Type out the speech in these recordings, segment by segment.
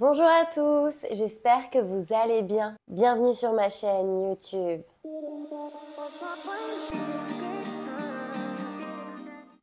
Bonjour à tous, j'espère que vous allez bien. Bienvenue sur ma chaîne YouTube.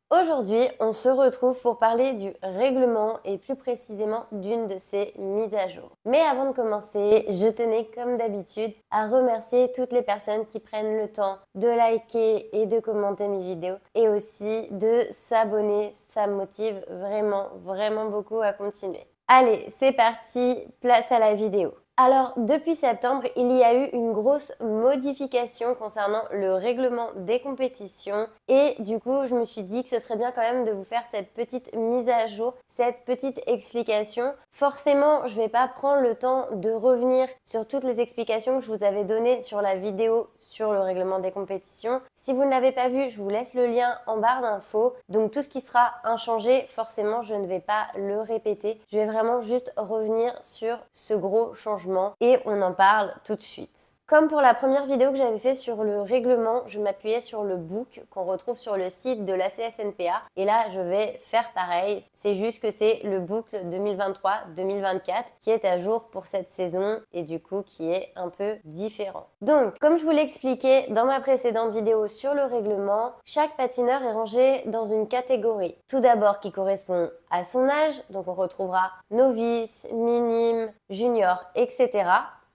Aujourd'hui, on se retrouve pour parler du règlement et plus précisément d'une de ses mises à jour. Mais avant de commencer, je tenais comme d'habitude à remercier toutes les personnes qui prennent le temps de liker et de commenter mes vidéos et aussi de s'abonner. Ça me motive vraiment beaucoup à continuer. Allez, c'est parti, place à la vidéo. Alors, depuis septembre, il y a eu une grosse modification concernant le règlement des compétitions et du coup, je me suis dit que ce serait bien quand même de vous faire cette petite mise à jour, cette petite explication. Forcément, je ne vais pas prendre le temps de revenir sur toutes les explications que je vous avais données sur la vidéo sur le règlement des compétitions. Si vous ne l'avez pas vu, je vous laisse le lien en barre d'infos. Donc tout ce qui sera inchangé, forcément, je ne vais pas le répéter. Je vais vraiment juste revenir sur ce gros changement et on en parle tout de suite. Comme pour la première vidéo que j'avais fait sur le règlement, je m'appuyais sur le book qu'on retrouve sur le site de la CSNPA. Et là, je vais faire pareil. C'est juste que c'est le book 2023-2024 qui est à jour pour cette saison et du coup qui est un peu différent. Donc, comme je vous l'ai expliqué dans ma précédente vidéo sur le règlement, chaque patineur est rangé dans une catégorie. Tout d'abord qui correspond à son âge, donc on retrouvera novice, minime, junior, etc.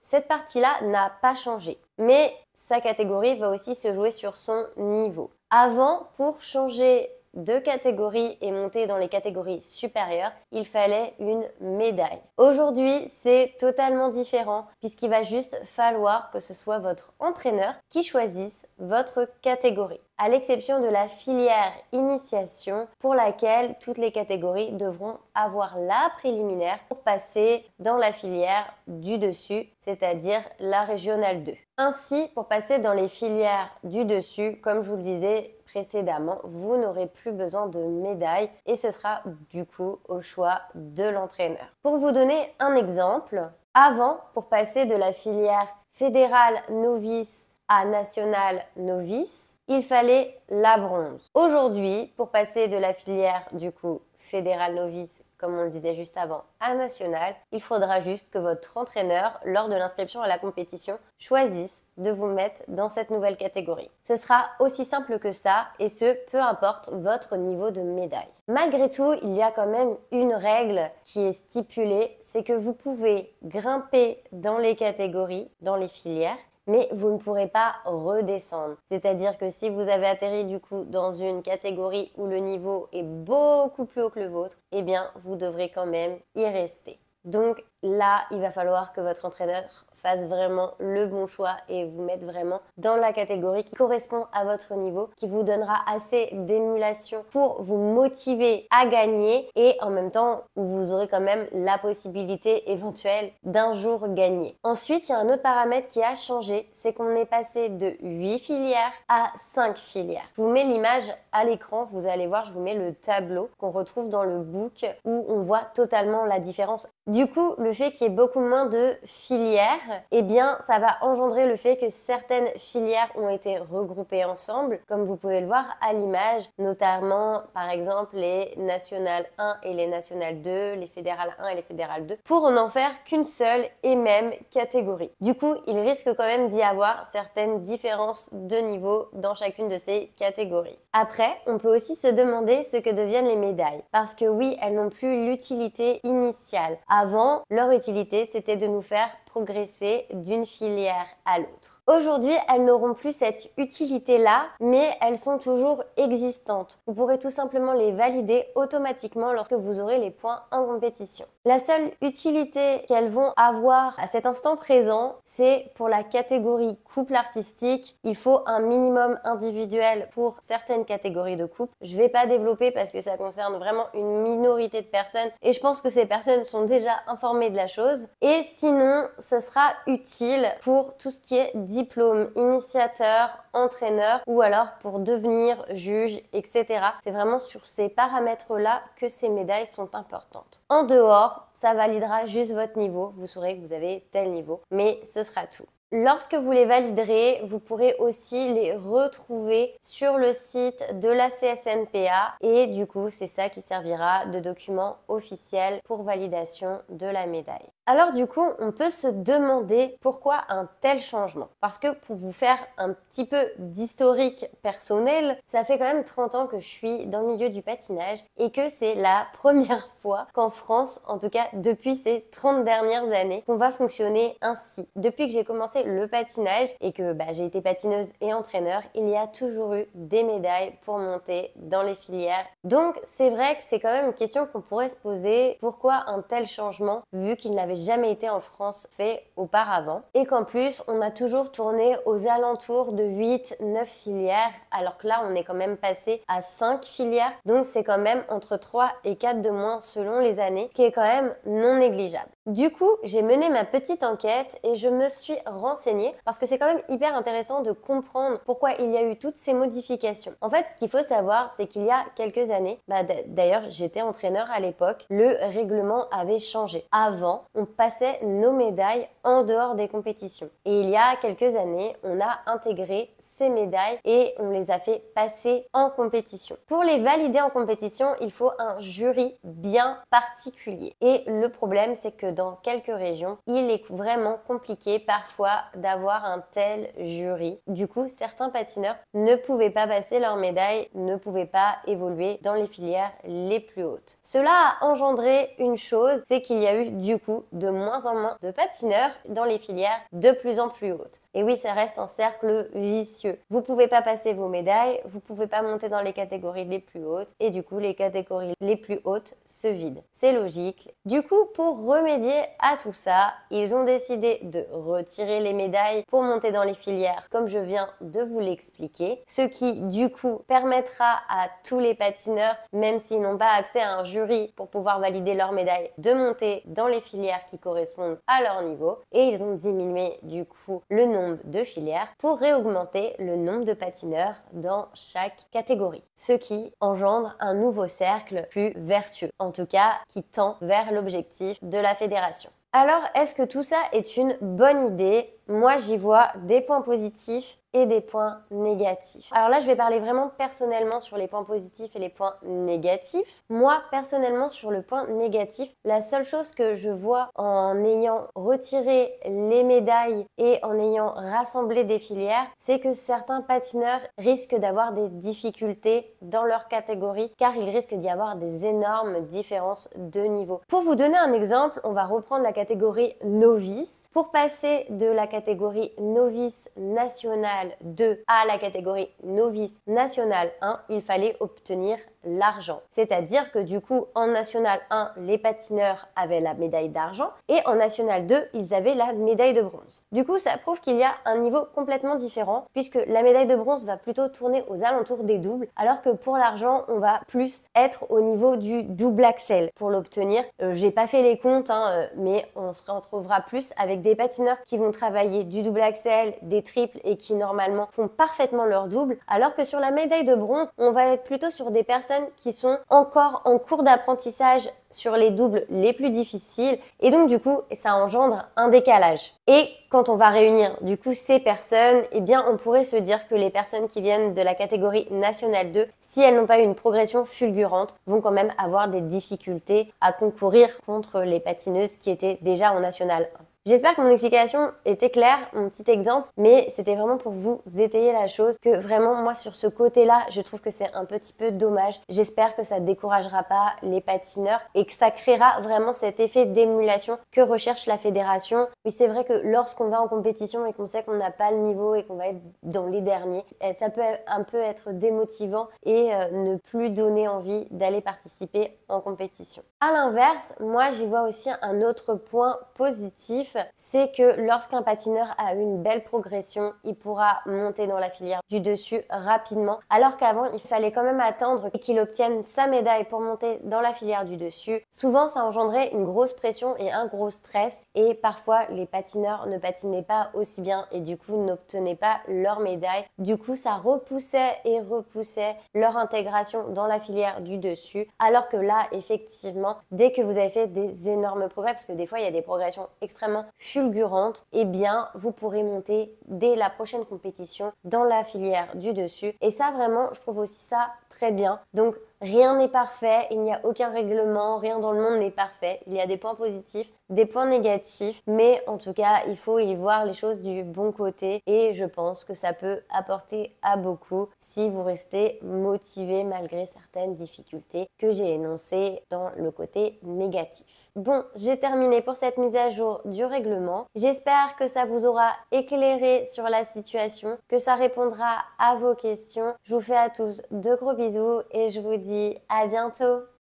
Cette partie-là n'a pas changé, mais sa catégorie va aussi se jouer sur son niveau. Avant, pour changer de catégorie et monter dans les catégories supérieures, il fallait une médaille. Aujourd'hui, c'est totalement différent puisqu'il va juste falloir que ce soit votre entraîneur qui choisisse votre catégorie, à l'exception de la filière initiation pour laquelle toutes les catégories devront avoir la préliminaire pour passer dans la filière du dessus, c'est-à-dire la régionale 2. Ainsi, pour passer dans les filières du dessus, comme je vous le disais précédemment, vous n'aurez plus besoin de médaille et ce sera du coup au choix de l'entraîneur. Pour vous donner un exemple, avant, pour passer de la filière fédérale novice à nationale novice, il fallait la bronze. Aujourd'hui, pour passer de la filière du coup fédérale novice, comme on le disait juste avant, à national, il faudra juste que votre entraîneur, lors de l'inscription à la compétition, choisisse de vous mettre dans cette nouvelle catégorie. Ce sera aussi simple que ça et ce, peu importe votre niveau de médaille. Malgré tout, il y a quand même une règle qui est stipulée, c'est que vous pouvez grimper dans les catégories, dans les filières, mais vous ne pourrez pas redescendre. C'est-à-dire que si vous avez atterri du coup dans une catégorie où le niveau est beaucoup plus haut que le vôtre, eh bien vous devrez quand même y rester. Donc là, il va falloir que votre entraîneur fasse vraiment le bon choix et vous mette vraiment dans la catégorie qui correspond à votre niveau, qui vous donnera assez d'émulation pour vous motiver à gagner et en même temps où vous aurez quand même la possibilité éventuelle d'un jour gagner. Ensuite, il y a un autre paramètre qui a changé, c'est qu'on est passé de 8 filières à 5 filières. Je vous mets l'image à l'écran, vous allez voir, je vous mets le tableau qu'on retrouve dans le book où on voit totalement la différence. Du coup, le fait qu'il y ait beaucoup moins de filières, eh bien, ça va engendrer le fait que certaines filières ont été regroupées ensemble, comme vous pouvez le voir à l'image, notamment, par exemple, les nationales 1 et les nationales 2, les fédérales 1 et les fédérales 2, pour n'en faire qu'une seule et même catégorie. Du coup, il risque quand même d'y avoir certaines différences de niveau dans chacune de ces catégories. Après, on peut aussi se demander ce que deviennent les médailles, parce que oui, elles n'ont plus l'utilité initiale. Avant, leur utilité, c'était de nous faire progresser d'une filière à l'autre. Aujourd'hui, elles n'auront plus cette utilité-là, mais elles sont toujours existantes. Vous pourrez tout simplement les valider automatiquement lorsque vous aurez les points en compétition. La seule utilité qu'elles vont avoir à cet instant présent, c'est pour la catégorie couple artistique. Il faut un minimum individuel pour certaines catégories de couple. Je ne vais pas développer parce que ça concerne vraiment une minorité de personnes et je pense que ces personnes sont déjà informées de la chose. Et sinon, ce sera utile pour tout ce qui est diplôme, initiateur, entraîneur ou alors pour devenir juge, etc. C'est vraiment sur ces paramètres-là que ces médailles sont importantes. En dehors, ça validera juste votre niveau. Vous saurez que vous avez tel niveau, mais ce sera tout. Lorsque vous les validerez, vous pourrez aussi les retrouver sur le site de la CSNPA et du coup, c'est ça qui servira de document officiel pour validation de la médaille. Alors du coup, on peut se demander pourquoi un tel changement. Parce que pour vous faire un petit peu d'historique personnel, ça fait quand même 30 ans que je suis dans le milieu du patinage et que c'est la première fois qu'en France, en tout cas depuis ces 30 dernières années, qu'on va fonctionner ainsi. Depuis que j'ai commencé le patinage et que j'ai été patineuse et entraîneur, il y a toujours eu des médailles pour monter dans les filières. Donc c'est vrai que c'est quand même une question qu'on pourrait se poser. Pourquoi un tel changement vu qu'il n'avait jamais été en France fait auparavant et qu'en plus on a toujours tourné aux alentours de 8-9 filières alors que là on est quand même passé à 5 filières, donc c'est quand même entre 3 et 4 de moins selon les années, ce qui est quand même non négligeable. Du coup, j'ai mené ma petite enquête et je me suis renseignée parce que c'est quand même hyper intéressant de comprendre pourquoi il y a eu toutes ces modifications. En fait, ce qu'il faut savoir, c'est qu'il y a quelques années, d'ailleurs j'étais entraîneur à l'époque, le règlement avait changé. Avant, on passait nos médailles en dehors des compétitions. Et il y a quelques années, on a intégré ces médailles et on les a fait passer en compétition. Pour les valider en compétition, il faut un jury bien particulier. Et le problème, c'est que dans quelques régions, il est vraiment compliqué parfois d'avoir un tel jury. Du coup, certains patineurs ne pouvaient pas passer leurs médailles, ne pouvaient pas évoluer dans les filières les plus hautes. Cela a engendré une chose, c'est qu'il y a eu du coup de moins en moins de patineurs dans les filières de plus en plus hautes. Et oui, ça reste un cercle vicieux. Vous pouvez pas passer vos médailles, vous pouvez pas monter dans les catégories les plus hautes et du coup, les catégories les plus hautes se vident. C'est logique. Du coup, pour remédier à tout ça, ils ont décidé de retirer les médailles pour monter dans les filières comme je viens de vous l'expliquer, ce qui du coup permettra à tous les patineurs, même s'ils n'ont pas accès à un jury pour pouvoir valider leurs médailles, de monter dans les filières qui correspondent à leur niveau et ils ont diminué du coup le nombre de filières pour réaugmenter le nombre de patineurs dans chaque catégorie. Ce qui engendre un nouveau cercle plus vertueux, en tout cas qui tend vers l'objectif de la fédération. Alors, est-ce que tout ça est une bonne idée? Moi, j'y vois des points positifs et des points négatifs. Alors là, je vais parler vraiment personnellement sur les points positifs et les points négatifs. Moi, personnellement, sur le point négatif, la seule chose que je vois en ayant retiré les médailles et en ayant rassemblé des filières, c'est que certains patineurs risquent d'avoir des difficultés dans leur catégorie car il risque d'y avoir des énormes différences de niveau. Pour vous donner un exemple, on va reprendre la catégorie novice. Pour passer de la catégorie novice nationale 2 à la catégorie novice nationale 1, il fallait obtenir l'argent. C'est-à-dire que du coup, en National 1, les patineurs avaient la médaille d'argent et en National 2, ils avaient la médaille de bronze. Du coup, ça prouve qu'il y a un niveau complètement différent puisque la médaille de bronze va plutôt tourner aux alentours des doubles alors que pour l'argent, on va plus être au niveau du double axel pour l'obtenir. J'ai pas fait les comptes, mais on se retrouvera plus avec des patineurs qui vont travailler du double axel, des triples et qui normalement font parfaitement leur double alors que sur la médaille de bronze, on va être plutôt sur des personnes qui sont encore en cours d'apprentissage sur les doubles les plus difficiles et donc du coup ça engendre un décalage. Et quand on va réunir du coup ces personnes, eh bien on pourrait se dire que les personnes qui viennent de la catégorie nationale 2, si elles n'ont pas eu une progression fulgurante, vont quand même avoir des difficultés à concourir contre les patineuses qui étaient déjà en national 1. J'espère que mon explication était claire, mon petit exemple, mais c'était vraiment pour vous étayer la chose que vraiment moi sur ce côté-là, je trouve que c'est un petit peu dommage. J'espère que ça découragera pas les patineurs et que ça créera vraiment cet effet d'émulation que recherche la fédération. Oui, c'est vrai que lorsqu'on va en compétition et qu'on sait qu'on n'a pas le niveau et qu'on va être dans les derniers, ça peut un peu être démotivant et ne plus donner envie d'aller participer en compétition. À l'inverse, moi j'y vois aussi un autre point positif, c'est que lorsqu'un patineur a une belle progression, il pourra monter dans la filière du dessus rapidement, alors qu'avant il fallait quand même attendre qu'il obtienne sa médaille pour monter dans la filière du dessus. Souvent ça engendrait une grosse pression et un gros stress et parfois les patineurs ne patinaient pas aussi bien et du coup n'obtenaient pas leur médaille. Du coup ça repoussait et repoussait leur intégration dans la filière du dessus, alors que là effectivement dès que vous avez fait des énormes progrès, parce que des fois il y a des progressions extrêmement fulgurantes, eh bien vous pourrez monter dès la prochaine compétition dans la filière du dessus et ça vraiment je trouve aussi ça très bien. Donc Rien n'est parfait, il n'y a aucun règlement, rien dans le monde n'est parfait. Il y a des points positifs, des points négatifs, mais en tout cas, il faut y voir les choses du bon côté et je pense que ça peut apporter à beaucoup si vous restez motivé malgré certaines difficultés que j'ai énoncées dans le côté négatif. Bon, j'ai terminé pour cette mise à jour du règlement. J'espère que ça vous aura éclairé sur la situation, que ça répondra à vos questions. Je vous fais à tous de gros bisous et je vous dis à bientôt.